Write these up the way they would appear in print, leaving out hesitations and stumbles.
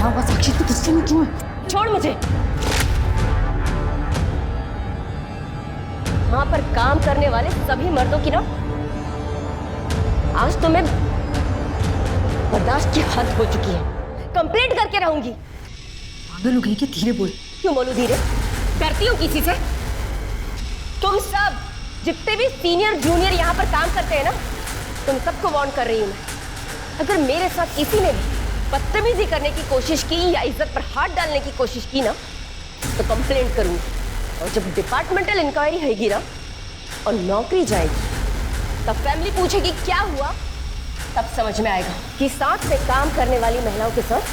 होगा साक्षी, तू गुस्से में क्यों है? छोड़ मुझे। वहां पर काम करने वाले सभी मर्दों की ना आज तो मैं बर्दाश्त की हद हो चुकी है। कंप्लेंट करके रहूंगी। पागल हो गई क्या? धीरे बोल। क्यों बोलूं धीरे? डरती हूँ किसी से? तुम सब जितने भी सीनियर जूनियर यहाँ पर काम करते हैं ना, तुम सबको वार्न कर रही हूँ मैं। अगर मेरे साथ किसी ने भी बदतमीजी करने की कोशिश की या इज्जत पर हाथ डालने की कोशिश की ना, तो कंप्लेंट करूंगी। और जब डिपार्टमेंटल इंक्वायरी होगी ना और नौकरी जाएगी, तब फैमिली पूछेगी क्या हुआ, तब समझ में आएगा कि साथ में काम करने वाली महिलाओं के साथ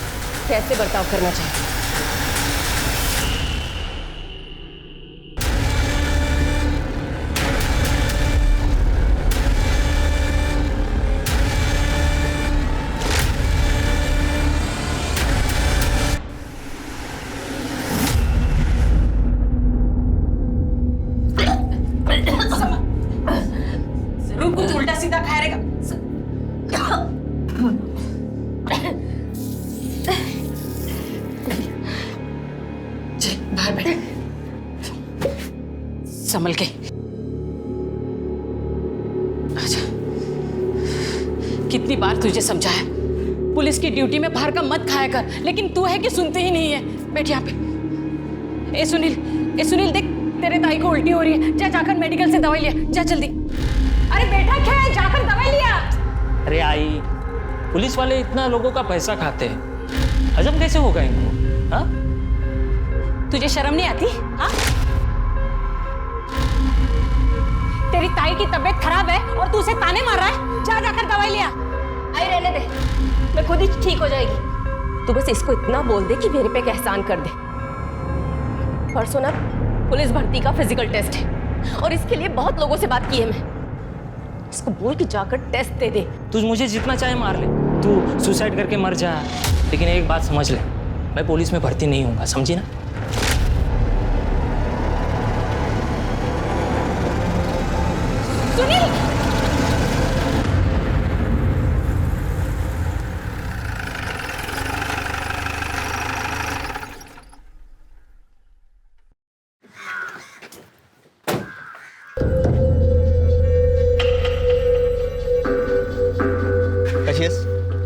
कैसे बर्ताव करना चाहिए। कुछ उल्टा सीधा खाया रहेगा। बाहर बैठ, संभल के। अच्छा, कितनी बार तुझे समझाया पुलिस की ड्यूटी में बाहर का मत खाया कर, लेकिन तू है कि सुनते ही नहीं है। बैठ यहाँ पे। ए सुनील देख, तेरे ताई को उल्टी हो रही है, जा जाकर मेडिकल से दवाई लिया, जा जल्दी। अरे बेटा क्या है, जाकर दवाई लिया। अरे आई, पुलिस वाले इतना लोगों का पैसा खाते हैं, हजम कैसे होगा इनको? हाँ, तुझे शर्म नहीं आती? हाँ, तेरी ताई की तबीयत खराब है और तू उसे ताने मार रहा है। जा जाकर दवाई लिया। आई रहने दे, मैं खुद ही ठीक हो जाएगी। तू बस इसको इतना बोल दे कि मेरे पे एक एहसान कर दे। परसों ना पुलिस भर्ती का फिजिकल टेस्ट है और इसके लिए बहुत लोगों से बात की है मैं। इसको बोल के जाकर टेस्ट दे दे। तू मुझे जितना चाहे मार ले, तू सुसाइड करके मर जा, लेकिन एक बात समझ ले, मैं पुलिस में भर्ती नहीं होऊंगा, समझी ना? सुनील,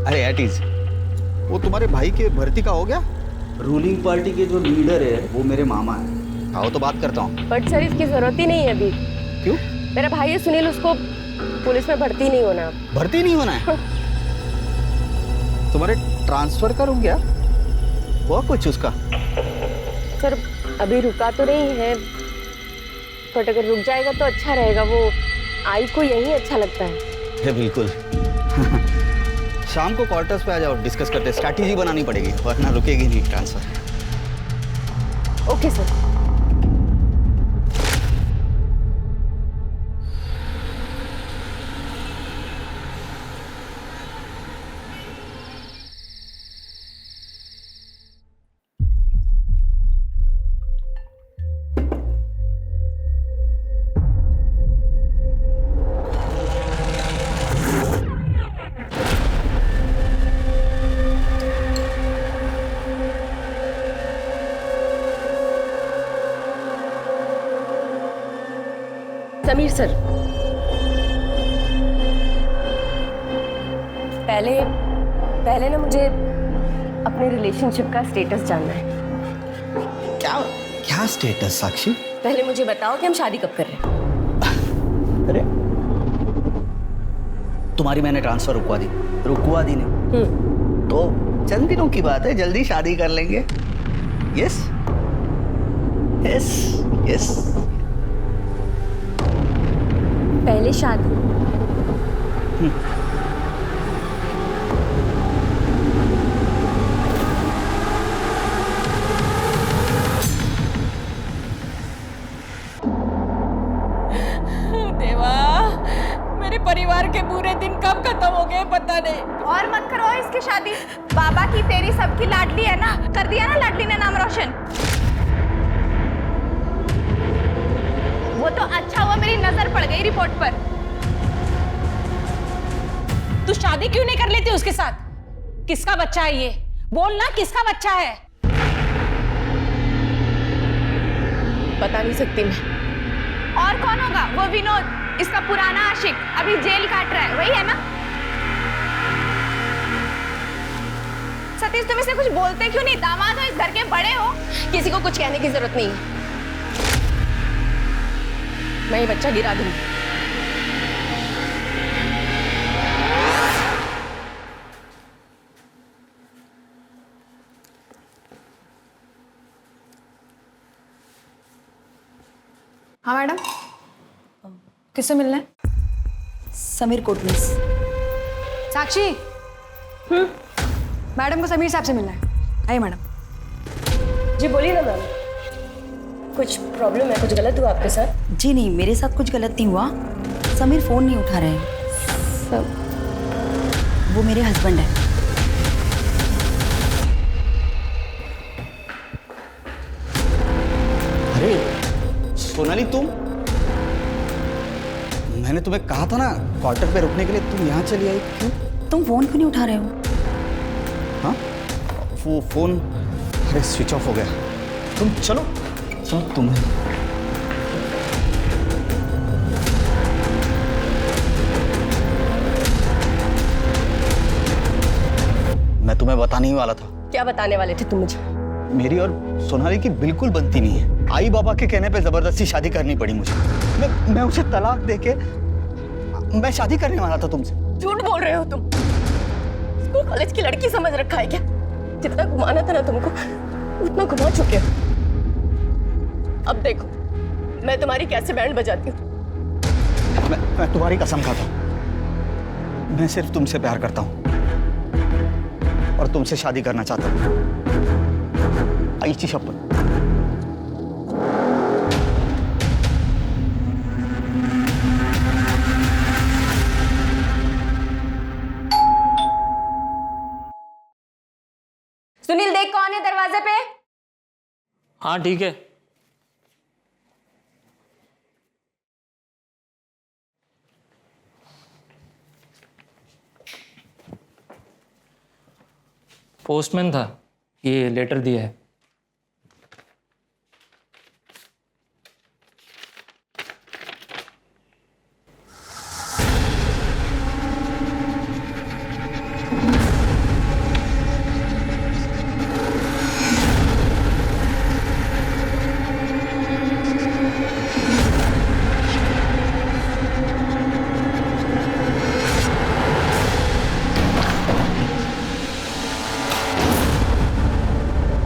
अरे एट इज, वो तुम्हारे भाई के भर्ती का हो गया? रूलिंग पार्टी के जो लीडर है वो मेरे मामा है। आओ तो बात करता हूँ। बट सर इसकी जरूरत ही नहीं है अभी। क्यों? मेरा भाई है सुनील, उसको पुलिस में भर्ती नहीं होना। भर्ती नहीं होना है? तुम्हारे ट्रांसफर का रुक गया? हुआ कुछ उसका? सर अभी रुका तो नहीं है, बट अगर रुक जाएगा तो अच्छा रहेगा। वो आई को यही अच्छा लगता है। बिल्कुल। शाम को क्वार्टर्स पे आ जाओ, डिस्कस करते हैं। स्ट्रैटेजी बनानी पड़ेगी वरना रुकेगी नहीं transfer. Okay sir. Sameer sir, पहले ना मुझे अपने रिलेशनशिप का स्टेटस जानना है। क्या क्या स्टेटस साक्षी? पहले मुझे बताओ कि हम शादी कब कर रहे हैं। अरे तुम्हारी मैंने ट्रांसफर रुकवा दी नहीं तो चंद दिनों की बात है, जल्दी शादी कर लेंगे। Yes yes yes. पहले शादी। देवा, मेरे परिवार के बुरे दिन कब खत्म हो गए पता नहीं। और मत करो इसकी शादी। बाबा की तेरी सबकी लाडली है ना, कर दिया ना लाडली ने नाम रोशन। वो तो अच्छा हुआ मेरी नजर पड़ गई रिपोर्ट पर। तू शादी क्यों नहीं कर लेती उसके साथ? किसका बच्चा है ये? बोलना किसका बच्चा है? बता नहीं सकती मैं। और कौन होगा? वो विनोद, इसका पुराना आशिक, अभी जेल काट रहा है, वही है ना? सतीश, तुम इसे कुछ बोलते क्यों नहीं? दामाद हो, इस घर के बड़े हो। किसी को कुछ कहने की जरूरत नहीं है। मैं ये बच्चा गिरा दूंगी। हाँ मैडम, किससे मिलना है? समीर कोटनीस। साक्षी, मैडम को समीर साहब से मिलना है। आइए मैडम। जी बोलिए ना मैम, कुछ प्रॉब्लम है? कुछ गलत हुआ आपके साथ? जी नहीं, मेरे साथ कुछ गलत नहीं हुआ। समीर फ़ोन नहीं उठा रहे हैं। वो मेरे हस्बैंड है। अरे सोनाली, तुम, मैंने तुम्हें कहा था ना क्वार्टर पे रुकने के लिए, तुम यहाँ चली आई क्यों? तुम फ़ोन क्यों नहीं उठा रहे हो? हाँ, वो फोन अरे स्विच ऑफ हो गया। तुम चलो चलो, तुम्हें मैं तुम्हें बताने ही वाला था। क्या बताने वाले थे तुम मुझे? मेरी और सोनाली की बिल्कुल बनती नहीं है। आई बाबा के कहने पे जबरदस्ती शादी करनी पड़ी मुझे। मैं उसे तलाक देके मैं शादी करने वाला था तुमसे। झूठ बोल रहे हो तुम। स्कूल कॉलेज की लड़की समझ रखा है क्या? जितना घुमाना था ना तुमको, उतना घुमा चुके हो। अब देखो मैं तुम्हारी कैसे बैंड बजाती हूँ। मैं तुम्हारी कसम खाता हूँ, मैं सिर्फ तुमसे प्यार करता हूँ और तुमसे शादी करना चाहता हूँ। आईची शपथ। सुनील, देख कौन है दरवाजे पे। हाँ ठीक है। पोस्टमैन था, ये लेटर दिया है।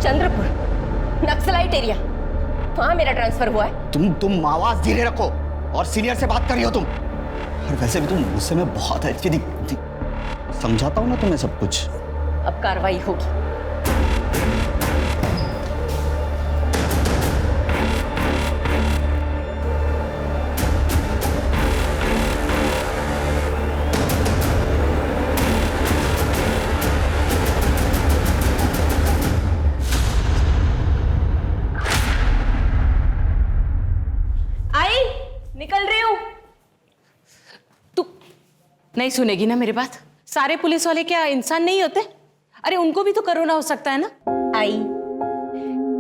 चंद्रपुर, नक्सलाइट एरिया, वहां मेरा ट्रांसफर हुआ है। तुम आवाज धीरे रखो और सीनियर से बात कर रही हो तुम। और वैसे भी तुम मुझसे में बहुत अच्छी समझाता हूँ ना तुम्हें सब कुछ। अब कार्रवाई होगी। निकल रही हूँ। तू नहीं सुनेगी ना मेरी बात? सारे पुलिस वाले क्या इंसान नहीं होते? अरे उनको भी तो कोरोना हो सकता है ना। आई,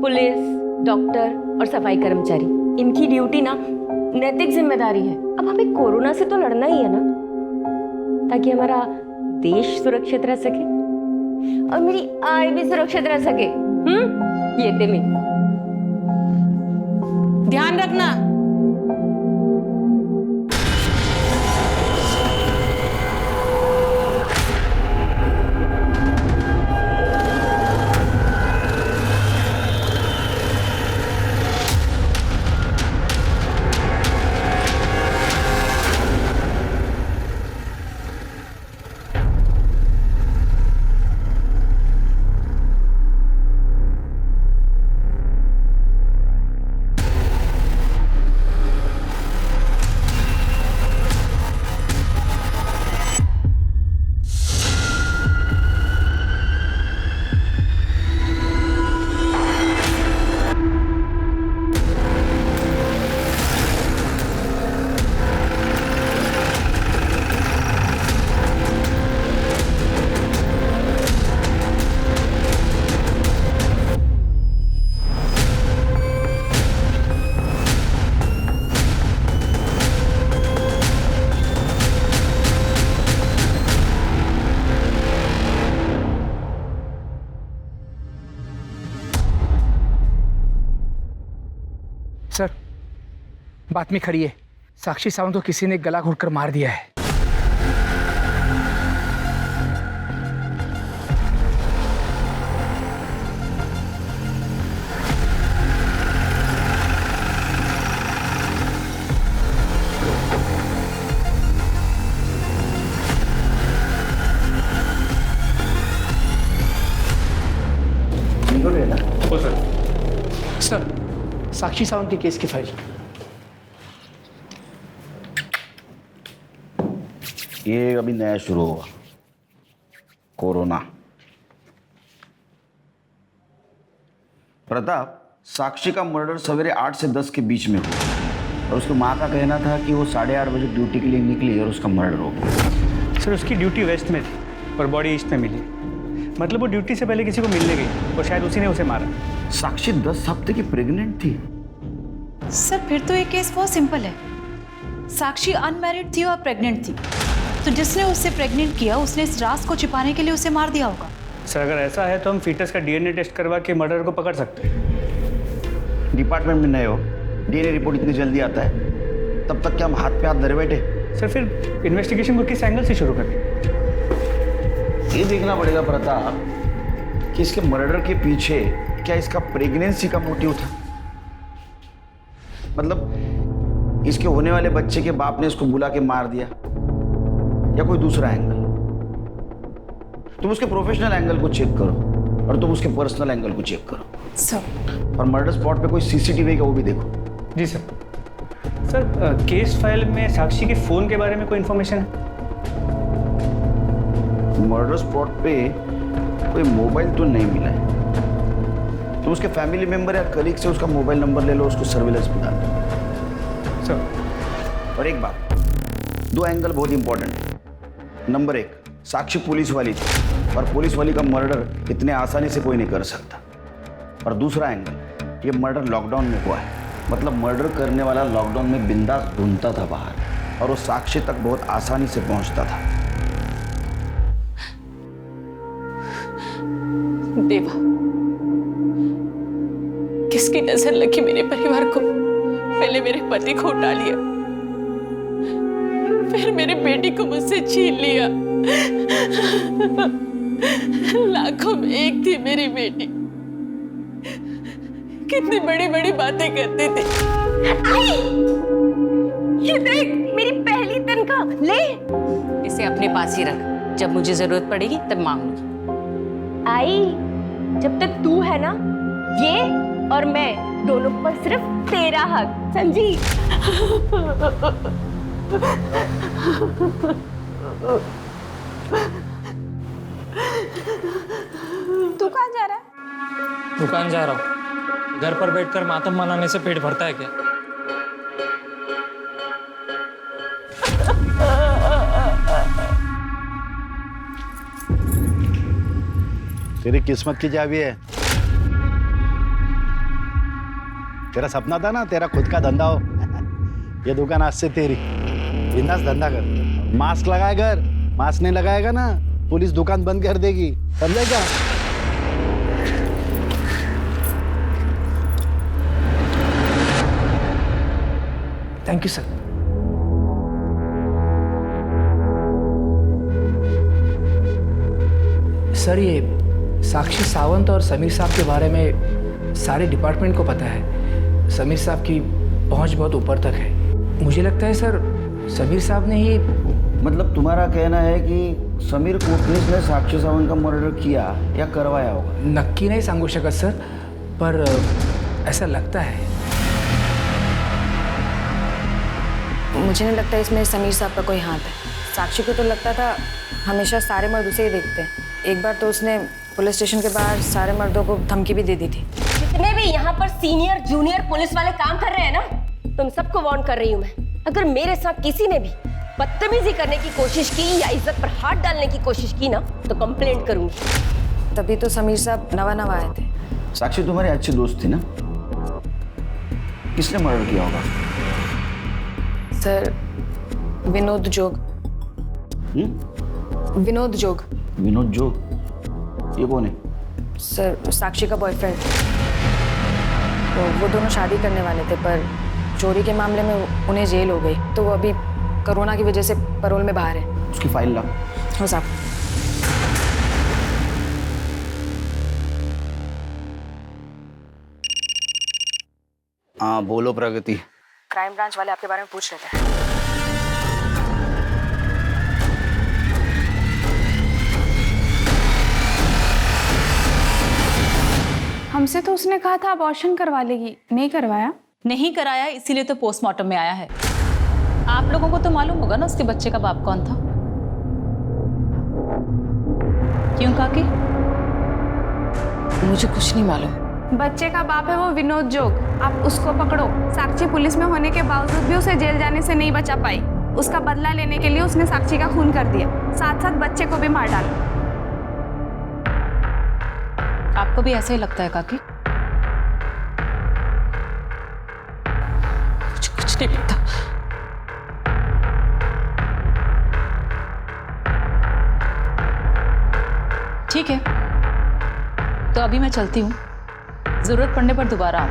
पुलिस, डॉक्टर और सफाई कर्मचारी, इनकी ड्यूटी ना नैतिक जिम्मेदारी है। अब हमें कोरोना से तो लड़ना ही है ना, ताकि हमारा देश सुरक्षित रह सके और मेरी आय भी सुरक्षित रह सके। ये थे मैं। ध्यान रखना। बात में खड़ी है। साक्षी सावंत को किसी ने गला घोटकर मार दिया है। हो सर, साक्षी सावंत की केस की फाइल। ये अभी नया शुरू हुआ, कोरोना। प्रताप, साक्षी का मर्डर सवेरे 8 से 10 के बीच में हुआ और उसकी माँ का कहना था कि वो 8:30 बजे ड्यूटी के लिए निकली और उसका मर्डर हो गया। सर, उसकी ड्यूटी वेस्ट में थी और बॉडी ईस्ट में मिली। मतलब वो ड्यूटी से पहले किसी को मिलने गई और शायद उसी ने उसे मारा। साक्षी 10 हफ्ते की प्रेग्नेंट थी। सर, फिर तो ये केस बहुत सिंपल है। साक्षी अनमैरिड थी और प्रेग्नेंट थी, तो जिसने उससे प्रेग्नेंट किया उसने इस राज को छिपाने के लिए उसे मार दिया होगा। सर, अगर ऐसा है तो हम फीटस का डीएनए टेस्ट करवा के मर्डर को पकड़ सकते हैं। डिपार्टमेंट में नए हो, डीएनए रिपोर्ट इतनी जल्दी आता है, तब तक क्या हम हाथ पे हाथ धरे बैठे? सर, फिर इन्वेस्टिगेशन को किस एंगल से शुरू करें? ये देखना पड़ेगा प्रताप कि इसके मर्डर के पीछे क्या इसका प्रेगनेंसी का मोटिव था। मतलब इसके होने वाले बच्चे के बाप ने इसको बुला के मार दिया या कोई दूसरा एंगल। तुम उसके प्रोफेशनल एंगल को चेक करो और तुम उसके पर्सनल एंगल को चेक करो। सर, और मर्डर स्पॉट पे कोई सीसीटीवी का वो भी देखो। जी सर। सर, केस फाइल में साक्षी के फ़ोन के बारे में कोई इन्फॉर्मेशन है? मर्डर स्पॉट पे कोई मोबाइल तो नहीं मिला है। तुम उसके फैमिली मेंबर या कलीग से उसका मोबाइल नंबर ले लो, उसको सर्विलेंस पे डाल दो। सर, और एक बात, 2 एंगल बहुत इंपॉर्टेंट है। नंबर 1, साक्षी पुलिस वाली थी और पुलिस वाली का मर्डर इतने आसानी से कोई नहीं कर सकता। और दूसरा एंगल, ये मर्डर लॉकडाउन में हुआ है। मतलब मर्डर करने वाला लॉकडाउन में बिंदास ढूंढता था बाहर और वो साक्षी तक बहुत आसानी से पहुंचता था। देवा, किसकी नजर लगी मेरे परिवार को? पहले मेरे पति को उठा लिया, फिर मेरे बेटी को मुझसे छीन लिया। लाखों में एक थी मेरी बेटी, कितनी बड़ी बड़ी बातें करती थी। ये देख, मेरी पहली तनख्वाह ले। इसे अपने पास ही रख, जब मुझे जरूरत पड़ेगी तब मांग लूंगी। आई, जब तक तू है ना, ये और मैं दोनों पर सिर्फ तेरा हक, समझी? तू कहाँ जा रहा है? दुकान जा रहा हूँ। घर पर बैठकर मातम मनाने से पेट भरता है क्या? तेरी किस्मत की चाबी है। तेरा सपना था ना तेरा खुद का धंधा हो। ये दुकान आज से तेरी। बिंदास धंधा कर। मास्क लगाए घर, मास्क नहीं लगाएगा ना पुलिस दुकान बंद कर देगी, समझेगा? Thank you sir. सर, ये साक्षी सावंत और समीर साहब के बारे में सारे डिपार्टमेंट को पता है। समीर साहब की पहुंच बहुत ऊपर तक है। मुझे लगता है सर, समीर साहब ने ही। मतलब तुम्हारा कहना है कि समीर कोटनीस ने साक्षी सावंत का मर्डर किया या करवाया होगा? नक्की नहीं सांगू शकत सर, पर ऐसा लगता है। मुझे नहीं लगता इसमें समीर साहब का कोई हाथ है। साक्षी को तो लगता था हमेशा सारे मर्द उसे ही देखते हैं। एक बार तो उसने पुलिस स्टेशन के बाहर सारे मर्दों को धमकी भी दे दी थी। जितने भी यहाँ पर सीनियर जूनियर पुलिस वाले काम कर रहे हैं ना, तुम सबको वार्न कर रही हूँ मैं। अगर मेरे साथ किसी ने भी बदतमीजी करने की कोशिश की या इज्जत पर हाथ डालने की कोशिश की ना, तो कंप्लेंट करूंगी। तभी तो समीर साहब नवा आए थे। साक्षी तुम्हारी अच्छी दोस्त थी ना? किसने मर्डर किया होगा? सर, विनोद जोग। विनोद जोग। विनोद जोग? ये कौन है? सर, साक्षी का बॉयफ्रेंड। तो वो दोनों शादी करने वाले थे, पर चोरी के मामले में उन्हें जेल हो गई, तो वो अभी कोरोना की वजह से पैरोल में बाहर है। उसकी फाइल ला। हो साहब। हाँ बोलो प्रगति। क्राइम ब्रांच वाले आपके बारे में पूछ रहे थे। हमसे तो उसने कहा था अबॉर्शन करवा लेगी, नहीं करवाया। नहीं कराया, इसीलिए तो पोस्टमार्टम में आया है। आप लोगों को तो मालूम होगा ना उसके बच्चे का बाप कौन था? क्यों काकी? मुझे कुछ नहीं मालूम। बच्चे का बाप है वो विनोद जोग, आप उसको पकड़ो। साक्षी पुलिस में होने के बावजूद भी उसे जेल जाने से नहीं बचा पाई। उसका बदला लेने के लिए उसने साक्षी का खून कर दिया, साथ साथ बच्चे को भी मार डाला। आपको भी ऐसा ही लगता है काकी? मुझे कुछ नहीं लगता। ठीक है, तो अभी मैं चलती हूँ, जरूरत पड़ने पर दोबारा आऊँ।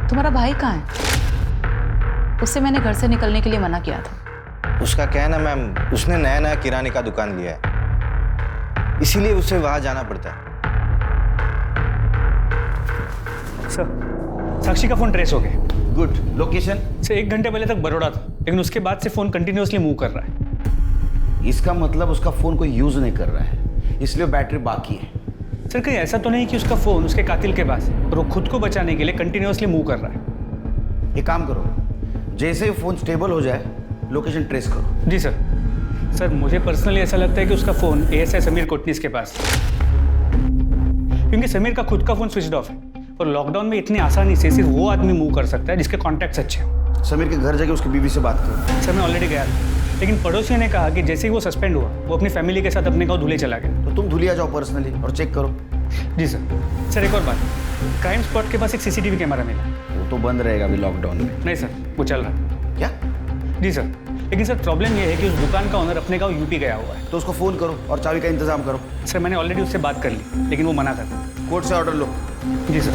तुम्हारा भाई कहाँ है? उससे मैंने घर से निकलने के लिए मना किया था। उसका कहना मैम, उसने नया नया किराने का दुकान लिया है, इसीलिए उसे वहां जाना पड़ता है। सर, साक्षी का फोन ट्रेस हो गया। गुड। लोकेशन? सर 1 घंटे पहले तक बड़ौदा था, लेकिन उसके बाद से फोन कंटिन्यूअसली मूव कर रहा है। इसका मतलब उसका फोन कोई यूज नहीं कर रहा है, इसलिए बैटरी बाकी है। सर कहीं ऐसा तो नहीं कि उसका फोन उसके कातिल के पास है और वो खुद को बचाने के लिए कंटिन्यूअसली मूव कर रहा है? एक काम करो, जैसे ही फोन स्टेबल हो जाए लोकेशन ट्रेस करो। जी सर। सर मुझे पर्सनली ऐसा लगता है कि उसका फोन एएसआई समीर कोटनीस के पास है, क्योंकि समीर का खुद का फोन स्विच ऑफ है और लॉकडाउन में इतनी आसानी से सिर्फ वो आदमी मूव कर सकता है जिसके कॉन्टैक्ट्स अच्छे हो। समीर के घर जाके उसकी बीवी से बात करो। सर मैं ऑलरेडी गया था, लेकिन पड़ोसियों ने कहा कि जैसे ही वो सस्पेंड हुआ वो अपनी फैमिली के साथ अपने गाँव धुले चला गया। तो तुम धुलिया जाओ पर्सनली और चेक करो। जी सर। सर एक और बात, क्राइम स्पॉट के पास एक सीसीटीवी कैमरा मिला। वो तो बंद रहेगा अभी लॉकडाउन में। नहीं सर, वो चल रहा है। क्या? जी सर, लेकिन सर प्रॉब्लम ये है कि उस दुकान का ओनर अपने गाँव यूपी गया हुआ है। तो उसको फोन करो और चाबी का इंतजाम करो। सर मैंने ऑलरेडी उससे बात कर ली, लेकिन वो मना करता। कोर्ट से ऑर्डर लो। जी सर।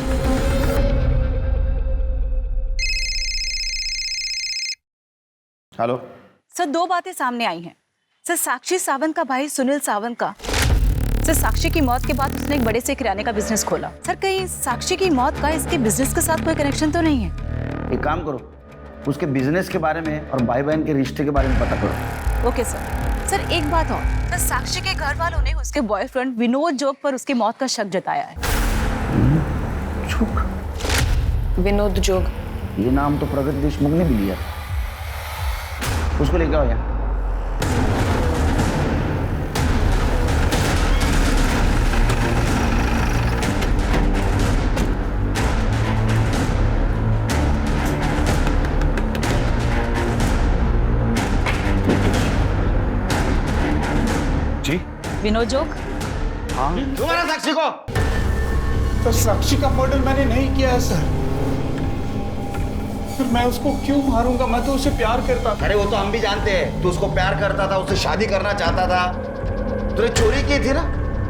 हेलो सर, 2 बातें सामने आई हैं। सर, साक्षी सावंत का भाई सुनील सावंत का, सर साक्षी की मौत के बाद उसने एक बड़े से किराने का बिजनेस खोला। सर कहीं साक्षी की मौत का इसके बिजनेस के साथ कोई कनेक्शन तो नहीं है? एक काम करो, उसके बिजनेस के बारे में और भाई बहन के रिश्ते के बारे में पता करो। Okay sir. सर एक बात और, सर साक्षी के घर वालों ने उसके बॉयफ्रेंड विनोद जोग पर उसकी मौत का शक जताया है। विनोद जोग? ये नाम तो प्रगति देशमुख ने भी लिया। उसको लेके आओ यहाँ। जी विनोद जोग? हाँ तुम्हारा साक्षी को? तो साक्षी का मर्डर मैंने नहीं किया है सर। फिर मैं उसको क्यों मारूंगा? मैं तो उसे प्यार करता था। अरे वो तो हम भी जानते हैं, तू उसको प्यार करता था, उससे शादी करना चाहता था। तूने चोरी की थी ना,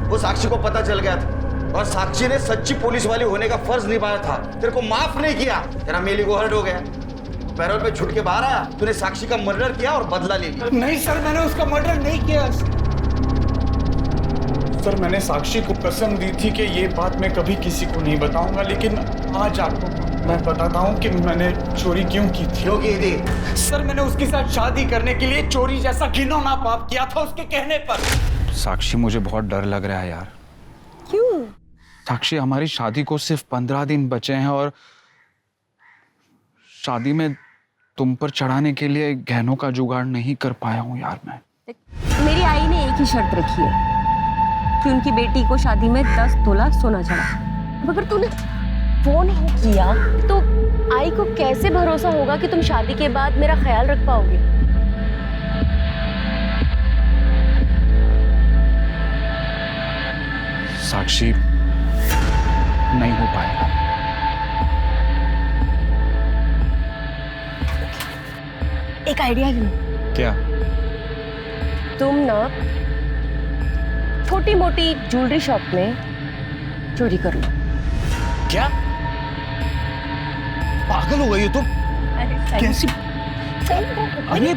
वो साक्षी को पता चल गया था और साक्षी ने सच्ची पुलिस वाली होने का फर्ज निभाया था, तेरे को माफ नहीं किया। तेरा मेली को हर्ट हो गया, पैरोल पे छुट के बाहर आया, तूने साक्षी का मर्डर किया और बदला ले लिया। नहीं सर, मैंने उसका मर्डर नहीं किया सर। मैंने साक्षी को कसम दी थी कि ये बात मैं कभी किसी को नहीं बताऊंगा, लेकिन आज आपको मैं बताता हूँ कि मैंने चोरी क्यों की थी। क्यों की थी? सर मैंने उसके साथ शादी करने के लिए चोरी जैसा घिनौना पाप किया था उसके कहने पर। साक्षी, मुझे बहुत डर लग रहा है यार। क्यों? साक्षी, हमारी शादी को सिर्फ 15 दिन बचे हैं और शादी में तुम पर चढ़ाने के लिए गहनों का जुगाड़ नहीं कर पाया हूँ यार मैं। मेरी आई ने एक ही शर्त रखी है कि उनकी बेटी को शादी में 10 तोला सोना चढ़ा। अब अगर तूने फोन ही किया तो आई को कैसे भरोसा होगा कि तुम शादी के बाद मेरा ख्याल रख पाओगे? साक्षी, नहीं हो पाएगा। एक आइडिया लो। क्या? तुम ना छोटी मोटी ज्वेलरी शॉप में चोरी कर लो। क्या? पागल हो गई हो तुम? कैसी? अरे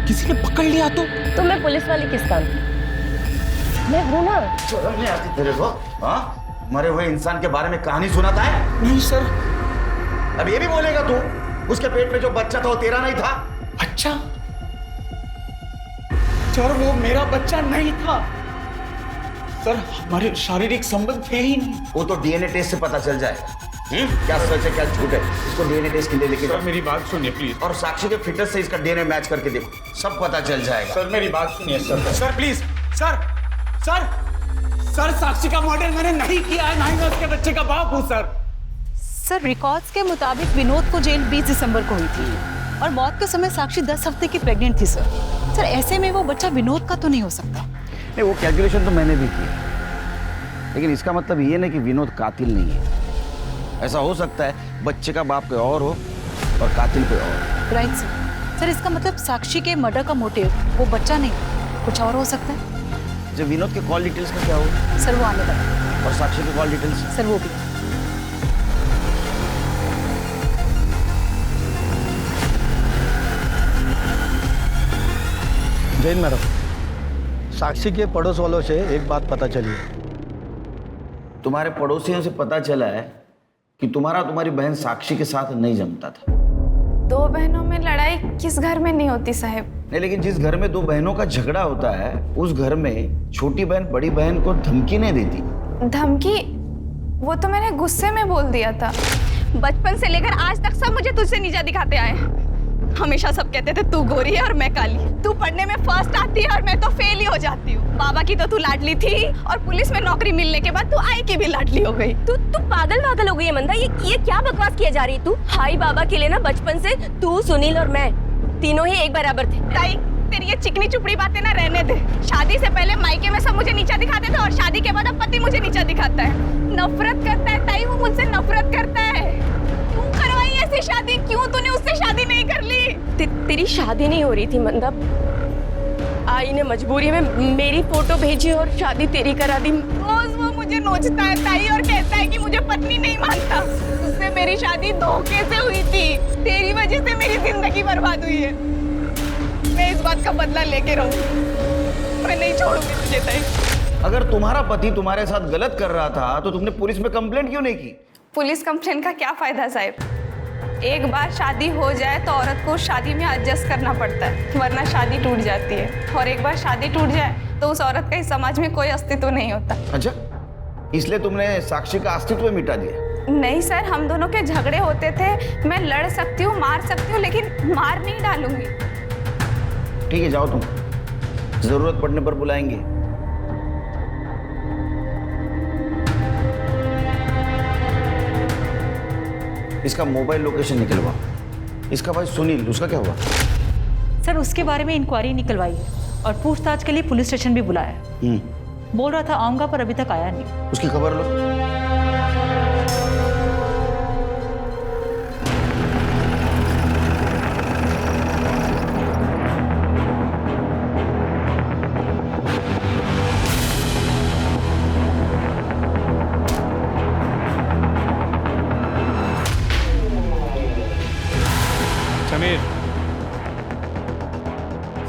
किसी ने पकड़ लिया तो मैं पुलिस वाली किस काम? मैं हूं ना। शर्म नहीं आती तेरे को? हाँ, मरे हुए इंसान के बारे में कहानी सुनाता है? नहीं सर। अब ये भी बोलेगा तू उसके पेट में जो बच्चा था वो तेरा नहीं था? अच्छा सर, वो मेरा बच्चा नहीं था सर, हमारे शारीरिक संबंध थे ही नहीं। वो तो डीएनए टेस्ट से पता चल जाएगा। क्या सच है क्या झूठ है, इसको डीएनए टेस्ट के लिए लेके जाओ। मेरी बात सुनिए प्लीज। और साक्षी के फिटनेस से इसका डीएनए मैच करके देखो, सब पता चल जाएगा। सर मेरी बात सुनिए sir. Sir please sir, sir sir Sakshi का मर्डर मैंने नहीं किया है, ना ही मैं उसके बच्चे का बाप हूँ सर। सर रिकॉर्ड्स के मुताबिक विनोद को जेल 20 दिसंबर को हुई थी और मौत के समय साक्षी 10 हफ्ते की प्रेग्नेंट थी सर। सर ऐसे में वो बच्चा विनोद का तो नहीं हो सकता। नहीं, वो कैलकुलेशन तो मैंने भी की, लेकिन इसका मतलब ये नहीं कि विनोद कातिल नहीं है। ऐसा हो सकता है बच्चे का बाप कोई और हो और कातिल कोई और। Right sir. सर इसका मतलब साक्षी के मर्डर का मोटिव वो बच्चा नहीं कुछ और हो सकता है। जो विनोद के कॉल डिटेल्स का क्या हो? सर वो आने लगा। और साक्षी के कॉल डिटेल्स? सर वो भी। जैन मैडम, साक्षी के पड़ोस वालों से एक बात पता चली है। तुम्हारे पड़ोसियों से पता चला है कि तुम्हारी बहन साक्षी के साथ नहीं जमता था। 2 बहनों में लड़ाई किस घर में नहीं होती साहब? नहीं, लेकिन जिस घर में 2 बहनों का झगड़ा होता है उस घर में छोटी बहन बड़ी बहन को धमकी नहीं देती। धमकी? वो तो मैंने गुस्से में बोल दिया था। बचपन से लेकर आज तक सब मुझे तुझसे नीचा दिखाते आए हैं। हमेशा सब कहते थे तू गोरी है और मैं काली, तू पढ़ने में फर्स्ट आती है और मैं तो फेल ही हो जाती हूँ। बाबा की तो तू लाडली थी और पुलिस में नौकरी मिलने के बाद तू आई की भी लाडली हो गई। तू पागल हो गई है मंदा। ये क्या बकवास किया जा रही है तू? हाई बाबा के लिए ना बचपन से तू, सुनील और मैं तीनों ही एक बराबर थे। ताई तेरी ये चिकनी चुपड़ी बातें ना रहने दे। शादी से पहले मायके में सब मुझे नीचा दिखाते थे और शादी के बाद अब पति मुझे नीचा दिखाता है। नफरत करता है ताई, वो मुझसे नफरत करता है। क्यों करवाई ऐसी शादी? क्यों तूने उससे शादी नहीं कर ली? तेरी शादी नहीं हो रही थी मंदा। आई ने मजबूरी में मेरी फोटो भेजी और शादी तेरी करा दी। रोज वो मुझे नोचता है ताई और कहता है कि मुझे पत्नी नहीं मानता। उससे मेरी शादी धोखे से हुई थी। तेरी वजह से मेरी जिंदगी बर्बाद हुई है। मैं इस बात का बदला लेके रहूंगी। मैं नहीं छोड़ूंगी तुझे ताई। अगर तुम्हारा पति तुम्हारे साथ गलत कर रहा था तो तुमने पुलिस में कंप्लेंट क्यों नहीं की? पुलिस कंप्लेंट का क्या फायदा साहब? एक बार शादी हो जाए तो औरत को शादी में एडजस्ट करना पड़ता है, वरना शादी टूट जाती है। और एक बार शादी टूट जाए तो उस औरत का इस समाज में कोई अस्तित्व नहीं होता। अच्छा, इसलिए तुमने साक्षी का अस्तित्व मिटा दिया? नहीं सर, हम दोनों के झगड़े होते थे। मैं लड़ सकती हूँ, मार सकती हूँ, लेकिन मार नहीं डालूंगी। ठीक है, जाओ तुम, जरूरत पड़ने पर बुलाएंगे। इसका मोबाइल लोकेशन निकलवा। इसका भाई सुनील, उसका क्या हुआ? सर उसके बारे में इंक्वायरी निकलवाई है और पूछताछ के लिए पुलिस स्टेशन भी बुलाया है। बोल रहा था आऊंगा, पर अभी तक आया नहीं। उसकी खबर लो।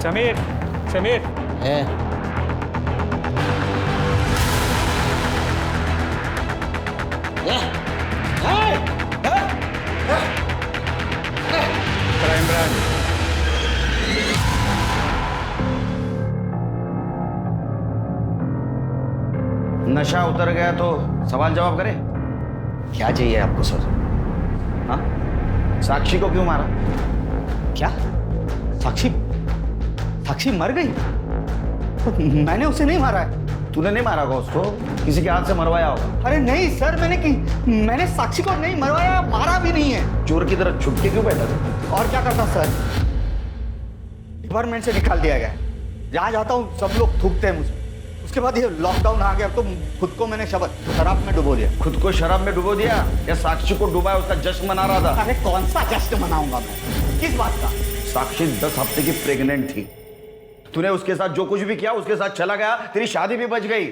समीर, समीर है। Crime branch. नशा उतर गया तो सवाल जवाब करें। क्या चाहिए आपको सर? हाँ, साक्षी को क्यों मारा? क्या साक्षी मर गई? मैंने उसे नहीं मारा है। तूने नहीं मारा होगा उसको, किसी के हाथ से मरवाया होगा। अरे नहीं सर, मैंने साक्षी को नहीं मरवाया, मारा भी नहीं है। चोर की तरह छुप के क्यों बैठा था? और क्या करता सर? डिपार्टमेंट से निकाल दिया गया। जहाँ जाता हूँ सब लोग थूकते हैं मुझे। उसके बाद ये लॉकडाउन आ गया तो खुद को मैंने शराब में डुबो दिया। खुद को शराब में डुबो दिया या साक्षी को डुबाया उसका जश्न मना रहा था? अरे कौन सा जश्न मनाऊंगा मैं? किस बात का? साक्षी 10 हफ्ते की प्रेग्नेंट थी। तूने उसके साथ जो कुछ भी किया उसके साथ चला गया, तेरी शादी भी बच गई।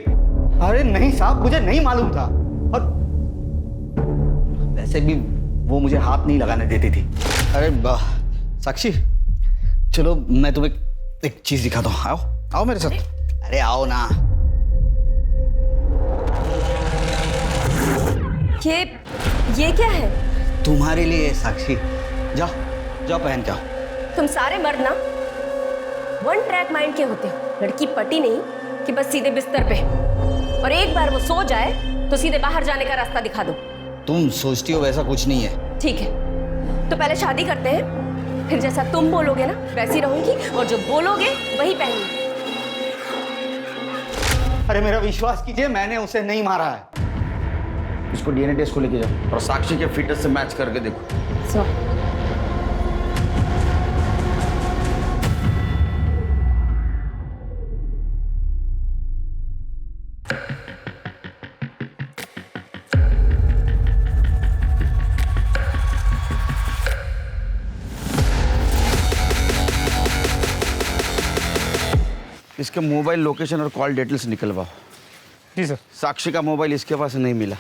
अरे नहीं साहब, मुझे नहीं मालूम था। और वैसे भी वो मुझे हाथ नहीं लगाने देती थी। अरे साक्षी, चलो मैं तुम्हें एक चीज दिखाता हूँ। आओ आओ मेरे साथ। अरे आओ ना। ये क्या है? तुम्हारे लिए साक्षी, जाओ जाओ पहन के आओ। तुम सारे मर्द ना वन ट्रैक माइंड के होते हो। लड़की पटी नहीं कि बस सीधे बिस्तर पे, और एक बार वो सो जाए तो सीधे बाहर जाने का रास्ता दिखा दो। तुम सोचती हो वैसा कुछ नहीं है। ठीक है, तो पहले शादी करते हैं, फिर जैसा तुम बोलोगे ना वैसी रहूंगी, और जो बोलोगे वही पहनूंगी। अरे मेरा विश्वास कीजिए, मैंने उसे नहीं मारा है। इसको डीएनए टेस्ट को लेके जाओ और साक्षी के फिटनेस से मैच करके देखो। इसके मोबाइल लोकेशन और कॉल डिटेल्स निकलवाओ। जी सर। साक्षी का मोबाइल इसके पास नहीं मिला,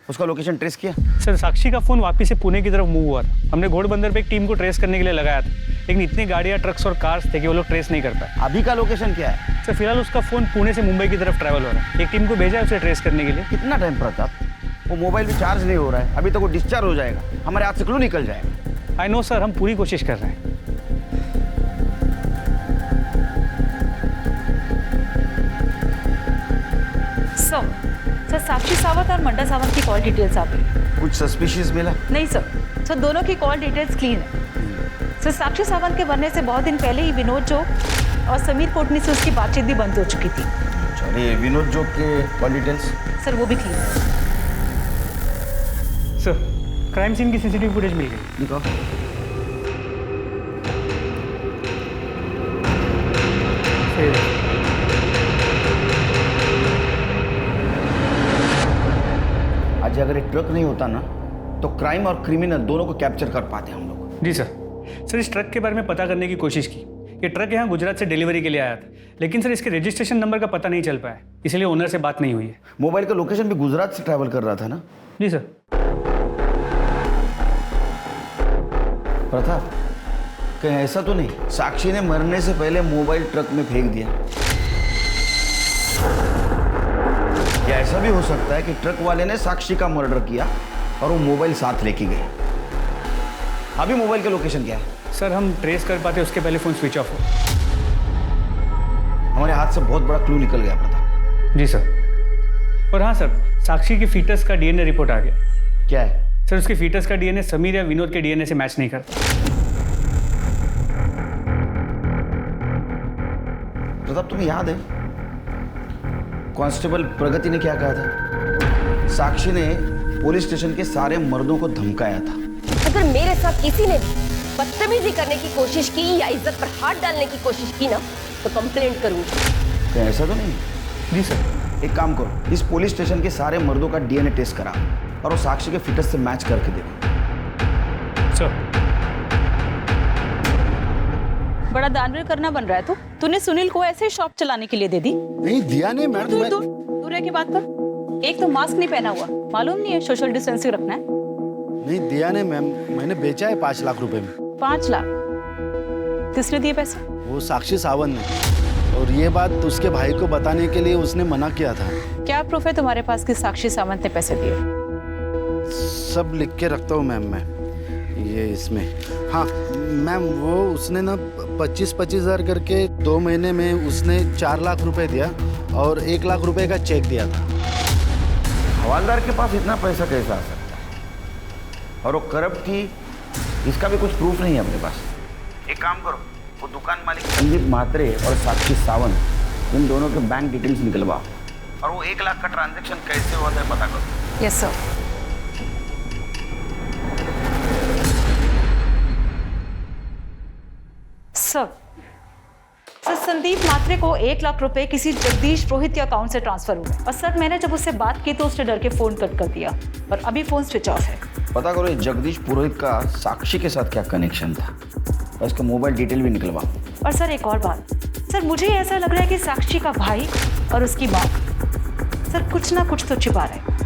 उसका लोकेशन ट्रेस किया? सर साक्षी का फ़ोन वापस से पुणे की तरफ मूव हुआ था। हमने घोड़बंदर पे एक टीम को ट्रेस करने के लिए लगाया था, लेकिन इतनी गाड़ियाँ, ट्रक्स और कार्स थे कि वो लोग ट्रेस नहीं कर पाए। अभी का लोकेशन क्या है? सर फिलहाल उसका फ़ोन पुणे से मुंबई की तरफ ट्रैवल हो रहा है। एक टीम को भेजा है उसे ट्रेस करने के लिए। कितना टाइम प्रताप? वो मोबाइल भी चार्ज नहीं हो रहा है, अभी तक वो डिस्चार्ज हो जाएगा, हमारे हाथ से क्लू निकल जाएगा। आई नो सर, हम पूरी कोशिश कर रहे हैं। सर साक्षी सावंत और मंडा सावंत की कॉल डिटेल्स आप लें। कुछ सस्पिशियस मिला? नहीं सर दोनों की कॉल डिटेल्स क्लीन है। सर साक्षी सावंत के बनने से बहुत दिन पहले ही विनोद जोग और समीर कोटनी से उसकी बातचीत भी बंद हो चुकी थी। चलिए, विनोद जोग के कॉल डिटेल्स? सर वो भी क्लीन है। सर क्राइम सीन की सीसीटीवी फुटेज मिल गई। निकाल। आज अगर एक ट्रक नहीं होता ना तो क्राइम और क्रिमिनल दोनों को कैप्चर कर पाते हम लोग। जी सर इस ट्रक के बारे में पता करने की कोशिश की। ये ट्रक यहाँ गुजरात से डिलीवरी के लिए आया था, लेकिन सर इसके रजिस्ट्रेशन नंबर का पता नहीं चल पाया, इसलिए ओनर से बात नहीं हुई है। मोबाइल का लोकेशन भी गुजरात से ट्रैवल कर रहा था ना? जी सर। प्रताप, कहीं ऐसा तो नहीं साक्षी ने मरने से पहले मोबाइल ट्रक में फेंक दिया? या ऐसा भी हो सकता है कि ट्रक वाले ने साक्षी का मर्डर किया और वो मोबाइल साथ लेके गए। अभी मोबाइल का लोकेशन क्या है? सर हम ट्रेस कर पाते उसके पहले फोन स्विच ऑफ हो। हमारे हाथ से बहुत बड़ा क्लू निकल गया प्रताप। जी सर। और हाँ सर, साक्षी के फीटस का डीएनए रिपोर्ट आ गया। क्या है? सर उसके फीटस का डीएनए समीर या विनोद के डीएनए से मैच नहीं करता। प्रताप तुम्हें याद है कांस्टेबल प्रगति ने क्या कहा था? साक्षी ने पुलिस स्टेशन के सारे मर्दों को धमकाया था। अगर मेरे साथ किसी ने बदतमीजी करने की कोशिश की या इज्जत पर हाथ डालने की कोशिश की ना तो कंप्लेंट करूंगी। क्या ऐसा तो नहीं? जी सर। एक काम करो, इस पुलिस स्टेशन के सारे मर्दों का डीएनए टेस्ट करा और वो साक्षी के फिटनेस से मैच करके देखो। सर। बड़ा दानवीर करना बन रहा है तूने सुनील को ऐसे शॉप चलाने के लिए दे दी? नहीं दिया नहीं मैडम। दूर रह के बात कर। एक तो मास्क नहीं पहना हुआ, मालूम नहीं है सोशल डिस्टेंसिंग रखना है। नहीं दिया नहीं मैम, मैंने बेचा है 5 लाख रुपए में। 5 लाख? किसने दिए पैसे? वो साक्षी सावंत ने, और ये बात उसके भाई को बताने के लिए उसने मना किया था। क्या प्रूफ है तुम्हारे पास कि साक्षी सावंत ने पैसे दिए? सब लिख के रखता हूँ मैम मैं, ये इसमें। हाँ मैम, वो उसने ना 25-25 हज़ार करके 2 महीने में उसने 4 लाख रुपए दिया और 1 लाख रुपए का चेक दिया था। हवालदार के पास इतना पैसा कैसा आ सकता है? और वो करप्ट थी, इसका भी कुछ प्रूफ नहीं है अपने पास। एक काम करो, वो दुकान मालिक संदीप म्हात्रे और साक्षी सावंत, इन दोनों के बैंक डिटेल्स निकलवाओ और वो 1 लाख का ट्रांजैक्शन कैसे हुआ है पता करो। Yes sir. Sir Sandeep Mhatre को 1 लाख रुपए किसी जगदीश रोहित के अकाउंट से ट्रांसफर हुए और सर मैंने जब उससे बात की तो उसने डर के फोन कट कर दिया और अभी फोन स्विच ऑफ है। पता करो ये जगदीश पुरोहित का साक्षी के साथ क्या कनेक्शन था और इसका मोबाइल डिटेल भी निकलवाओ। और सर एक और बात, सर मुझे ऐसा लग रहा है कि साक्षी का भाई और उसकी माँ सर कुछ ना कुछ तो छिपा रहे।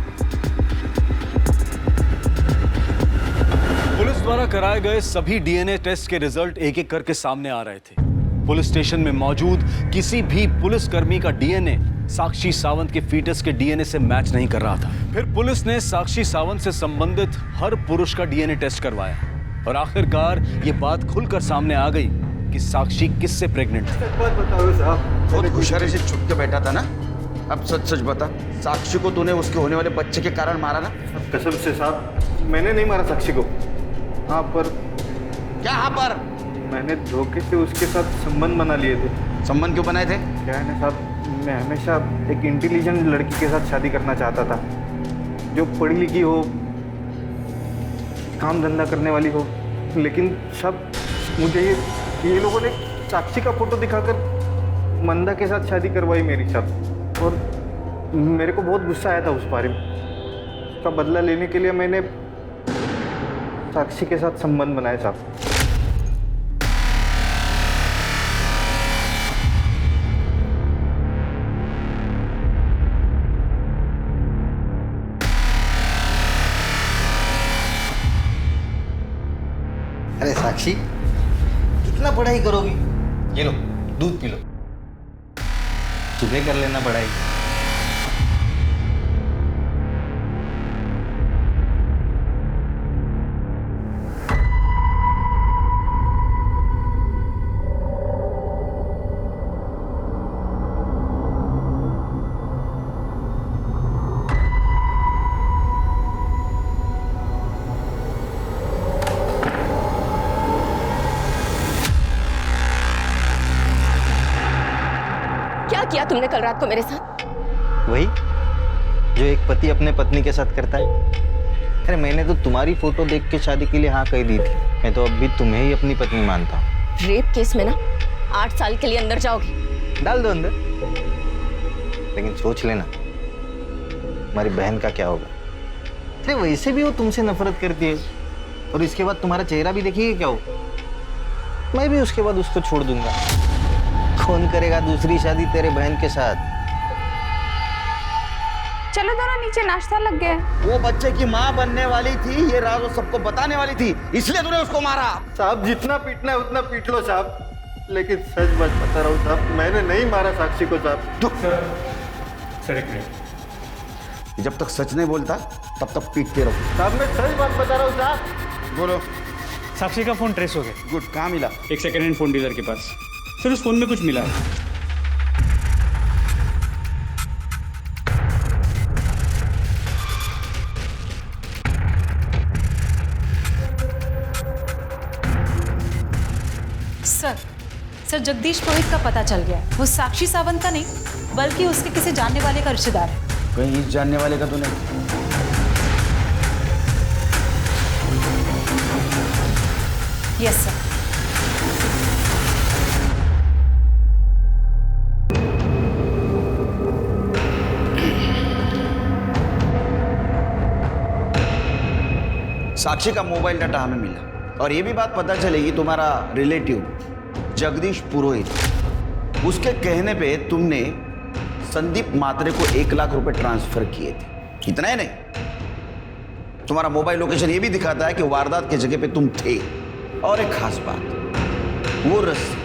द्वारा कराए गए सभी डीएनए टेस्ट के रिजल्ट एक एक करके सामने आ रहे थे। पुलिस स्टेशन में मौजूद किसी भी पुलिसकर्मी का डीएनए साक्षी सावंत के फीटस के डीएनए से मैच नहीं कर रहा था। फिर पुलिस ने साक्षी सावंत से संबंधित हर पुरुष का डीएनए टेस्ट करवाया और आखिरकार ये बात खुलकर सामने आ गई कि साक्षी किससे प्रेग्नेंट थी। बहुत होशियारी से छुप के बैठा था ना, अब सच सच बता, साक्षी को तूने उसके होने वाले बच्चे के कारण मारा ना? कसम से साहब, मैंने नहीं मारा साक्षी को। हाँ पर क्या हाँ पर? मैंने धोखे से उसके साथ संबंध बना लिए थे। संबंध क्यों बनाए थे? क्या है ना साहब, मैं हमेशा एक इंटेलिजेंट लड़की के साथ शादी करना चाहता था, जो पढ़ी लिखी हो, काम धंधा करने वाली हो। लेकिन सब मुझे ये लोगों ने साक्षी का फोटो दिखाकर मंदा के साथ शादी करवाई मेरी साहब, और मेरे को बहुत गुस्सा आया था उस बारे में। उसका बदला लेने के लिए मैंने साक्षी के साथ संबंध बनाया साहब। अरे साक्षी, कितना पढ़ाई करोगी? ये लो दूध पी लो, सुबह कर लेना पढ़ाई। क्या किया तुमने कल रात को मेरे साथ? वही जो एक पति अपने पत्नी के साथ करता है। अरे मैंने तो तुम्हारी फोटो देख के शादी के लिए हाँ कही दी थी। मैं तो अब भी तुम्हें ही अपनी पत्नी मानता हूँ। रेप केस में ना 8 साल के लिए अंदर जाओगे। डाल दो अंदर, लेकिन सोच लेना हमारी बहन का क्या होगा। अरे वैसे भी वो तुमसे नफरत करती है, और इसके बाद तुम्हारा चेहरा भी देखिए क्या हो। मैं भी उसके बाद उसको छोड़ दूंगा। कौन करेगा दूसरी शादी तेरे बहन के साथ? चलो दोनों नीचे, नाश्ता लग गया है। वो बच्चे की माँ बनने वाली थी, ये राज वो सबको बताने वाली थी, इसलिए तूने उसको मारा। साहब जितना पीटना है उतना पीट लो साहब, लेकिन सच बात बता रहा हूँ साहब, मैंने नहीं मारा साक्षी को साहब। सर एक मिनट, जब तक सच नहीं बोलता तब तक पीटते रहो। साहब मैं सच बात बता रहा हूँ साहब। बोलो। साक्षी का फोन ट्रेस हो गया। गुड, कहाँ मिला? एक सेकेंड हैंड फोन डीलर के पास। सर उस फोन में कुछ मिला है। सर जगदीश पुरोहित का पता चल गया है। वो साक्षी सावंत का नहीं, बल्कि उसके किसी जानने वाले का रिश्तेदार है। कहीं इस जानने वाले का तो नहीं? Yes sir. साक्षी का मोबाइल डाटा हमें मिला, और ये भी बात पता चलेगी तुम्हारा रिलेटिव जगदीश पुरोहित, उसके कहने पे तुमने संदीप मात्रे को 1 लाख रुपए ट्रांसफर किए थे। इतना ही नहीं, तुम्हारा मोबाइल लोकेशन ये भी दिखाता है कि वारदात की जगह पे तुम थे। और एक खास बात, वो रस्सी,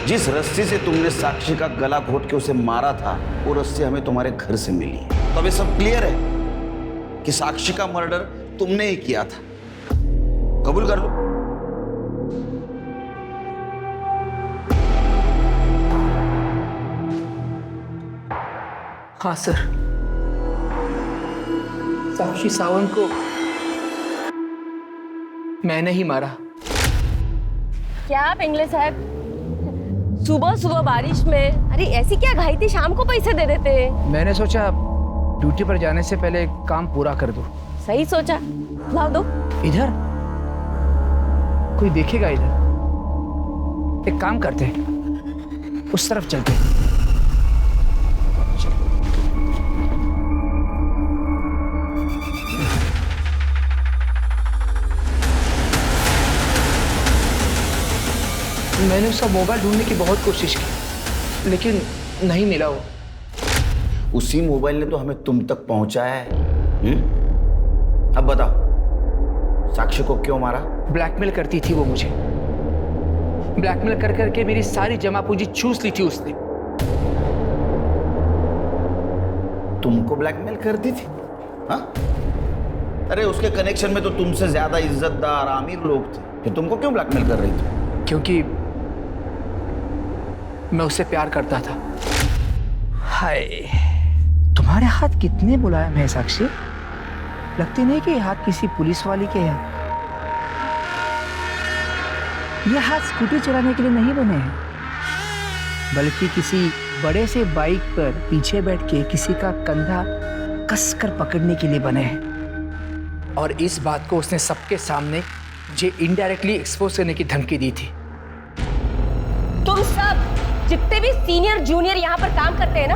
जिस रस्सी से तुमने साक्षी का गला घोट के उसे मारा था, वो रस्सी हमें तुम्हारे घर से मिली है। तो अब ये सब क्लियर है कि साक्षी का मर्डर तुमने ही किया था। कबूल कर लो। हाँ सर, साक्षी सावंत को मैंने ही मारा। क्या पिंगले साहब, सुबह सुबह बारिश में, अरे ऐसी क्या घाई थी? शाम को पैसे दे देते। मैंने सोचा ड्यूटी पर जाने से पहले काम पूरा कर दूं। सही सोचा, लाओ दो। इधर कोई देखेगा? इधर एक काम करते हैं, उस तरफ चलते हैं। मैंने उसका मोबाइल ढूंढने की बहुत कोशिश की, लेकिन नहीं मिला वो। उसी मोबाइल ने तो हमें तुम तक पहुंचाया है। अब बताओ, साक्षी को क्यों मारा? ब्लैकमेल करती थी वो मुझे। ब्लैकमेल कर करके मेरी सारी जमा पूंजी चूस ली थी उसने। तुमको ब्लैकमेल करती थी? हाँ? अरे उसके कनेक्शन में तो तुमसे ज्यादा इज्जतदार अमीर लोग थे, फिर तुमको क्यों ब्लैकमेल कर रही थी? क्योंकि मैं उससे प्यार करता था। हाय, तुम्हारे हाथ कितने मुलायम है साक्षी। लगती नहीं कि ये हाथ किसी पुलिस वाली के हैं। ये हाथ स्कूटी चलाने के लिए नहीं बने हैं, बल्कि किसी बड़े से बाइक पर पीछे बैठ के किसी का कंधा कसकर पकड़ने के लिए बने हैं। और इस बात को उसने सबके सामने मुझे इनडायरेक्टली एक्सपोज करने की धमकी दी थी। तुम सब जितने भी सीनियर जूनियर यहाँ पर काम करते हैं ना,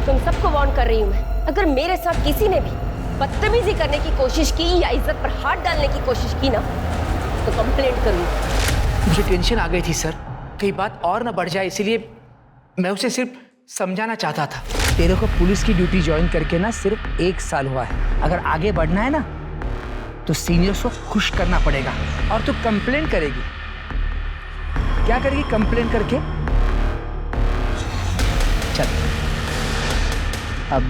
तुम सबको वार्न कर रही हूँ मैं। अगर मेरे साथ किसी ने भी बदतमीजी करने की कोशिश की या इज्जत पर हाथ डालने की कोशिश की ना, तो कंप्लेंट करूँगी। मुझे टेंशन आ गई थी सर, कई बात और ना बढ़ जाए, इसीलिए मैं उसे सिर्फ समझाना चाहता था। तेरे को पुलिस की ड्यूटी ज्वाइन करके ना सिर्फ 1 साल हुआ है। अगर आगे बढ़ना है ना तो सीनियर्स को खुश करना पड़ेगा। और तू कंप्लेंट करेगी, क्या करेगी कंप्लेंट करके? चल अब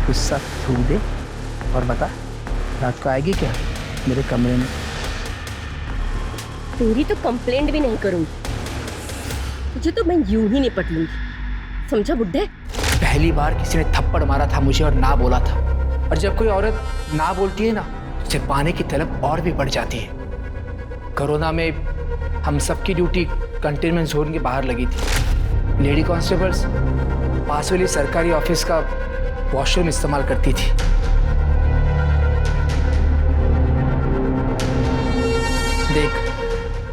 गुस्सा थूक दे और बता, रात को आएगी क्या मेरे कमरे में? तेरी तो कंप्लेंट भी नहीं करूंगी, तुझे तो मैं यूं ही निपट लूंगी, समझा बुड्ढे? पहली बार किसी ने थप्पड़ मारा था मुझे और ना बोला था। और जब कोई औरत ना बोलती है ना, उसे पाने की तलब और भी बढ़ जाती है। कोरोना में हम सबकी ड्यूटी कंटेनमेंट जोन के बाहर लगी थी। लेडी कांस्टेबल्स पास वाली सरकारी ऑफिस का वॉशरूम इस्तेमाल करती थी। देख,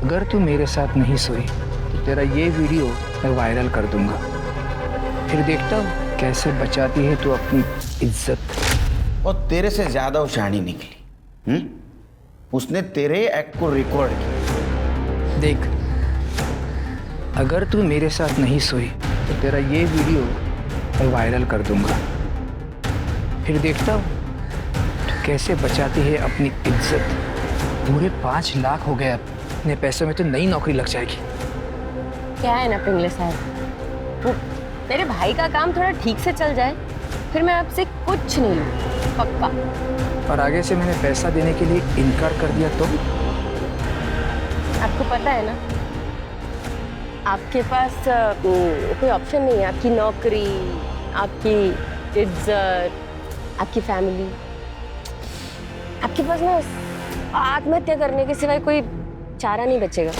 अगर तू मेरे साथ नहीं सोई तो तेरा ये वीडियो मैं वायरल कर दूंगा। फिर देखता हूँ कैसे बचाती है तू अपनी इज्जत। और तेरे से ज्यादा वो शहानी निकली। उसने तेरे एक्ट को रिकॉर्ड किया। देख, अगर तू मेरे साथ नहीं सोई तो तेरा ये वीडियो मैं वायरल कर दूंगा। फिर देखता हूँ तो कैसे बचाती है अपनी इज्जत। पूरे 5 लाख हो गए, अपने पैसों में तो नई नौकरी लग जाएगी। क्या है ना पिंगले साहब, वो मेरे भाई का काम थोड़ा ठीक से चल जाए, फिर मैं आपसे कुछ नहीं लूँ, पक्का। और आगे से मैंने पैसा देने के लिए इनकार कर दिया तो? आपको पता है ना, आपके पास कोई ऑप्शन नहीं है। आपकी नौकरी, आपकी इज्जत, आपकी फैमिली, आपके पास ना आत्महत्या करने के सिवाय कोई चारा नहीं बचेगा।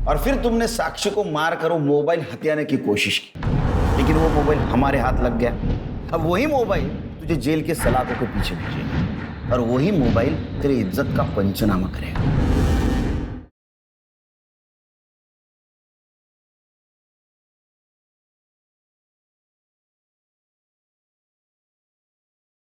और फिर तुमने साक्षी को मार कर वो मोबाइल हथियाने की कोशिश की, लेकिन वो मोबाइल हमारे हाथ लग गया। अब वही मोबाइल तुझे जेल के सलाखों के पीछे भेजेगा और वही मोबाइल तेरी इज्जत का पंचनामा करेगा।